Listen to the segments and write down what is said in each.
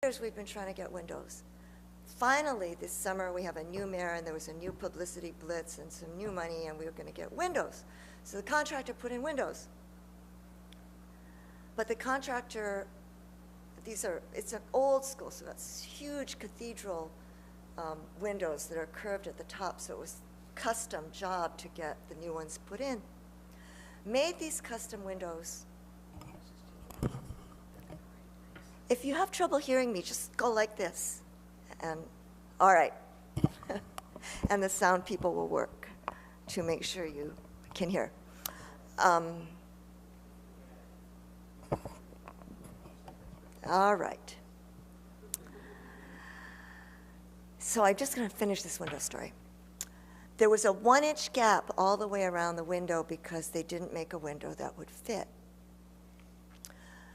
years we've been trying to get windows. Finally, this summer, we have a new mayor, and there was a new publicity blitz and some new money, and we were going to get windows. So the contractor put in windows. But the contractor, it's an old school, so that's huge cathedral windows that are curved at the top, so it was a custom job to get the new ones put in. Made these custom windows. If you have trouble hearing me, just go like this. And all right. And the sound people will work to make sure you can hear. All right. So I'm just going to finish this window story. There was a 1-inch gap all the way around the window because they didn't make a window that would fit.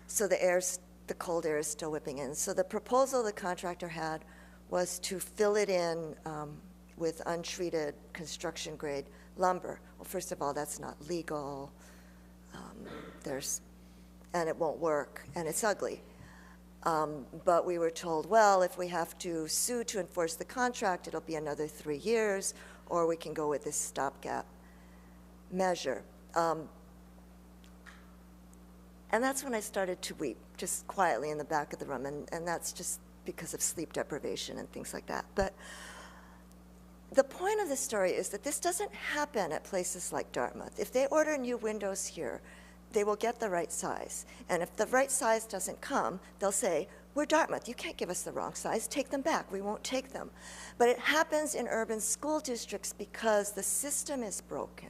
So the cold air is still whipping in. So the proposal the contractor had was to fill it in with untreated construction-grade lumber. Well, first of all, that's not legal. And it won't work, and it's ugly. But we were told, well, if we have to sue to enforce the contract, it'll be another 3 years, or we can go with this stopgap measure. And that's when I started to weep, just quietly in the back of the room, and that's just because of sleep deprivation and things like that. But the point of the story is that this doesn't happen at places like Dartmouth. If they order new windows here, they will get the right size. And if the right size doesn't come, they'll say, we're Dartmouth, you can't give us the wrong size, take them back, we won't take them. But it happens in urban school districts because the system is broken.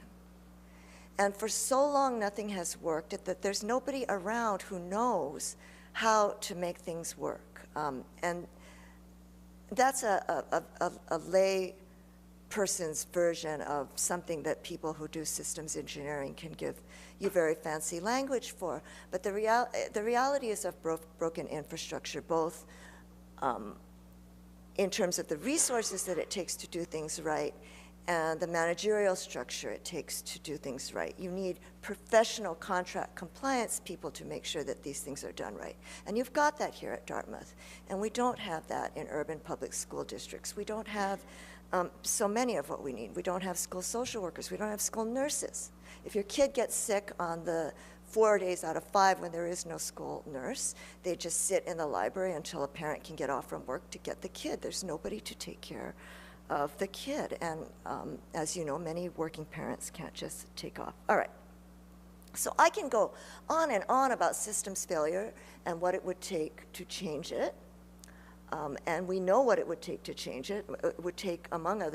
And for so long, nothing has worked that there's nobody around who knows how to make things work. And that's a lay person's version of something that people who do systems engineering can give you very fancy language for. But the reality is of broken infrastructure, both in terms of the resources that it takes to do things right and the managerial structure it takes to do things right. You need professional contract compliance people to make sure that these things are done right. And you've got that here at Dartmouth. And we don't have that in urban public school districts. We don't have so many of what we need. We don't have school social workers. We don't have school nurses. If your kid gets sick on the 4 days out of 5 when there is no school nurse, they just sit in the library until a parent can get off from work to get the kid. There's nobody to take care of the kid. And as you know, many working parents can't just take off. All right. So I can go on and on about systems failure and what it would take to change it. And we know what it would take to change it. It would take, among other